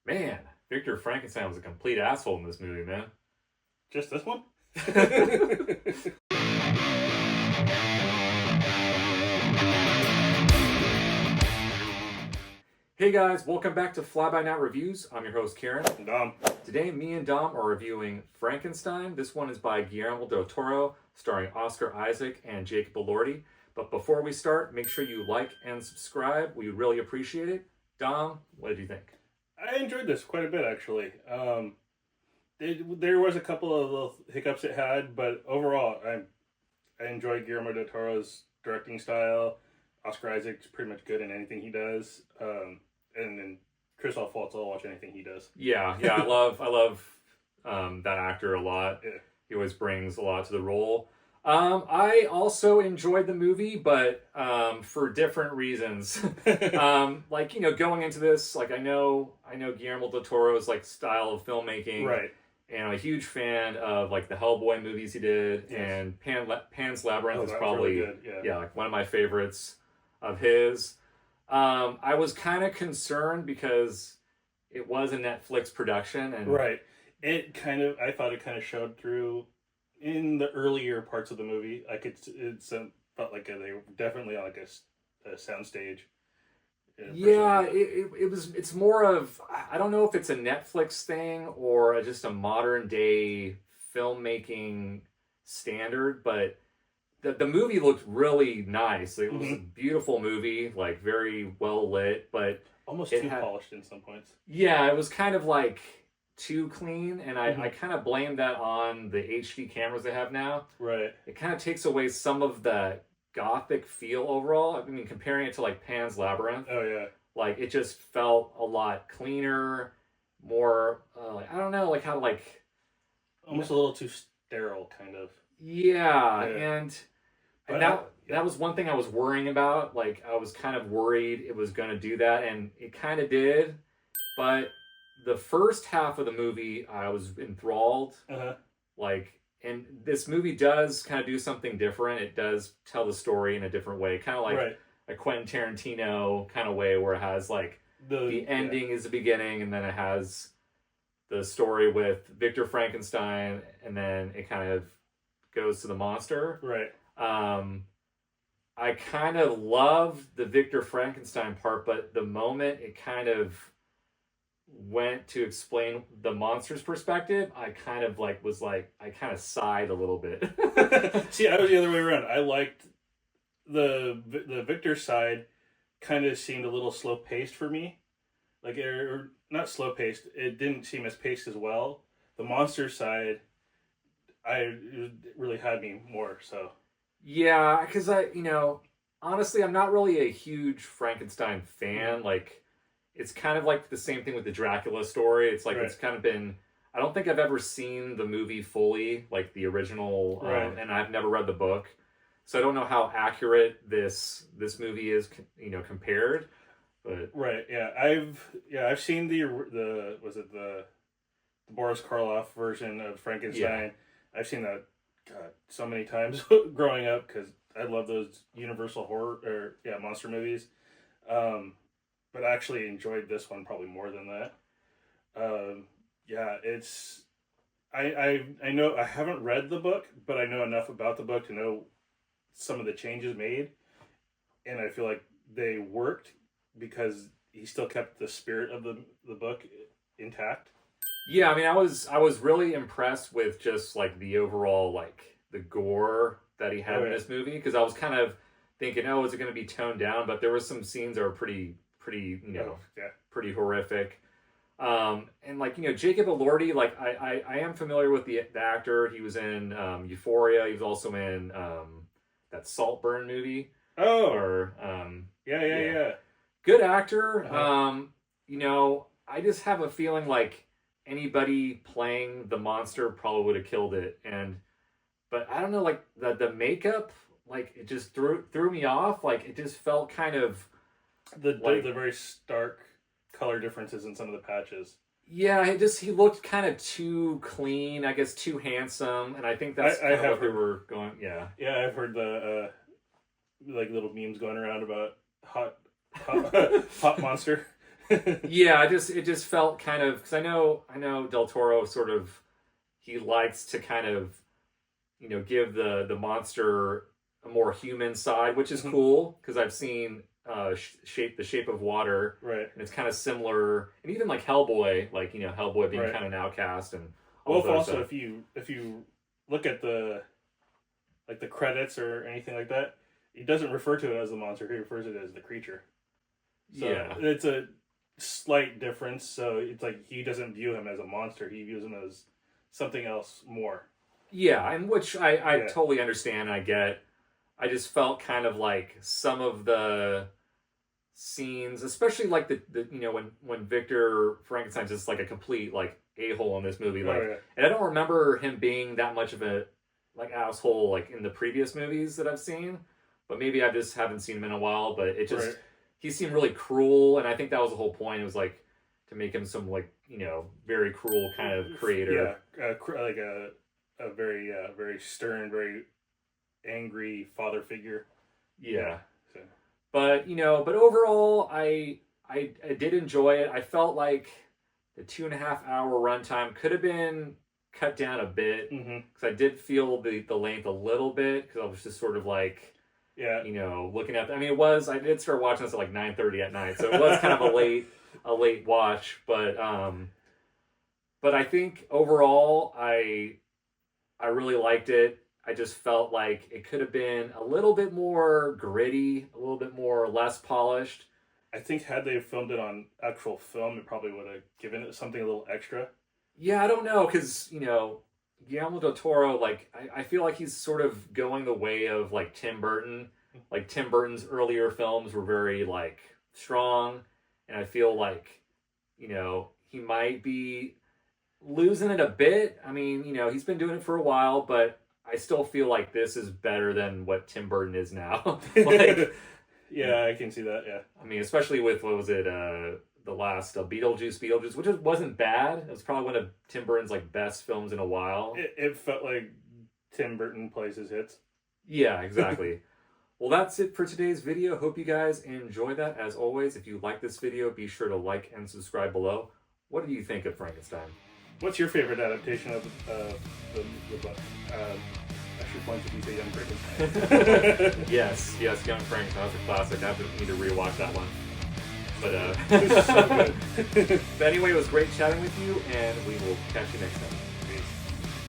Man, Victor Frankenstein was a complete asshole in this movie, man. Just this one? Hey guys, welcome back to Fly By Night Reviews. I'm your host, Kiren. And Dom. Today, me and Dom are reviewing Frankenstein. This one is by Guillermo del Toro, starring Oscar Isaac and Jacob Elordi. But before we start, make sure you like and subscribe. We would really appreciate it. Dom, what did you think? I enjoyed this quite a bit, actually. There was a couple of little hiccups it had, but overall, I enjoyed Guillermo del Toro's directing style. Oscar Isaac's pretty much good in anything he does. And then Chris Alfonso, I'll watch anything he does. Yeah, I love that actor a lot. Yeah. He always brings a lot to the role. I also enjoyed the movie, but for different reasons. Going into this, I know Guillermo del Toro's style of filmmaking, Right? And I'm a huge fan of the Hellboy movies he did, Yes. and Pan's Labyrinth is that was probably really good. one of my favorites of his. I was kind of concerned because it was a Netflix production, and Right. I thought it kind of showed through in the earlier parts of the movie. Felt like they were definitely on a soundstage. Yeah, it's more of, I don't know if it's a Netflix thing or just a modern day filmmaking standard, but the movie looked really nice. It was a beautiful movie, very well lit, but Almost too polished in some points. yeah, it was kind of too clean, and I kind of blame that on the HD cameras they have now. Right. It kind of takes away some of the gothic feel overall. I mean, comparing it to Pan's Labyrinth. Oh yeah. It just felt a lot cleaner, more I don't know, how Almost a little too sterile, kind of. yeah. Yeah. And But that was one thing I was worrying about. I was kind of worried it was going to do that, and it kind of did. But the first half of the movie, I was enthralled. Uh-huh. And this movie does kind of do something different. It does tell the story in a different way, kind of Right. a Quentin Tarantino kind of way, where it has the ending is the beginning, and then it has the story with Victor Frankenstein, and then it kind of goes to the monster. Right. I kind of love the Victor Frankenstein part, but the moment it kind of went to explain the monster's perspective, I kind of I kind of sighed a little bit. See, I was the other way around. I liked the Victor side. Kind of seemed a little slow paced for me, or not slow paced. It didn't seem as paced as well. The monster side, it really had me more so. Yeah, because honestly, I'm not really a huge Frankenstein fan. It's kind of the same thing with the Dracula story. It's Right. It's kind of been. I don't think I've ever seen the movie fully, the original, Right. and I've never read the book, so I don't know how accurate this movie is, compared. But Right. Yeah. I've seen the Boris Karloff version of Frankenstein. I've seen that so many times growing up because I love those Universal horror monster movies. But I actually enjoyed this one probably more than that. It's I know I haven't read the book, but I know enough about the book to know some of the changes made, and I feel like they worked because he still kept the spirit of the book intact. yeah, I mean, I was really impressed with just the overall the gore that he had in this movie, because I was kind of thinking, oh, is it going to be toned down? But there were some scenes that were pretty pretty horrific. And Jacob Elordi, I am familiar with the actor. He was in Euphoria. He was also in that Saltburn movie. Oh, Or yeah. good actor. Uh-huh. I just have a feeling anybody playing the monster probably would have killed it. But I don't know, the makeup, it just threw me off. It just felt kind of The very stark color differences in some of the patches. Yeah, he looked kind of too clean, I guess, too handsome, and I think that's kind of what they were going. Yeah, I've heard the little memes going around about hot monster. Yeah, it just felt kind of, because I know Del Toro sort of, he likes to kind of, you know, give the monster a more human side, which is cool because I've seen the Shape of Water, right? And it's kind of similar, and even like Hellboy, like, you know, Hellboy being kind of an outcast and all well, also stuff. if you look at the credits or anything like that, he doesn't refer to it as the monster. He refers to it as the creature. So yeah, it's a slight difference. So it's like he doesn't view him as a monster. He views him as something else more. yeah, and which I totally understand and I get. I just felt kind of like some of the scenes, especially like the you know, when Victor Frankenstein's just like a complete like a-hole in this movie, like, and I don't remember him being that much of a like asshole like in the previous movies that I've seen, but maybe I just haven't seen him in a while. But it just he seemed really cruel, and I think that was the whole point. It was like to make him some like, you know, very cruel kind of creator. Yeah, like a very very stern, very angry father figure. Yeah. So. But, you know, but overall, I did enjoy it. I felt like the 2.5 hour runtime could have been cut down a bit because I did feel the length a little bit because I was just sort of like, you know, looking at. I mean, I did start watching this at like 9:30 at night, so it was kind of a late watch. But I think overall, I really liked it. I just felt like it could have been a little bit more gritty, a little bit more less polished. I think had they filmed it on actual film, it probably would have given it something a little extra. Yeah, I don't know, because, you know, Guillermo del Toro, like, I feel like he's sort of going the way of, like, Tim Burton. Like, Tim Burton's earlier films were very, like, strong, and I feel like, you know, he might be losing it a bit. I mean, you know, he's been doing it for a while, but I still feel like this is better than what Tim Burton is now. Like, yeah, I can see that. Yeah, I mean, especially with what was it, the last Beetlejuice, which wasn't bad. It was probably one of Tim Burton's like best films in a while. It felt like Tim Burton plays his hits. Yeah, exactly. Well, that's it for today's video. Hope you guys enjoy that. As always, if you like this video, be sure to like and subscribe below. What do you think of Frankenstein? What's your favorite adaptation of the book? Extra points if you say Young Frankenstein. yes, Young Frankenstein. That's a classic. I need to rewatch that one. But so good. But anyway, it was great chatting with you, and we will catch you next time.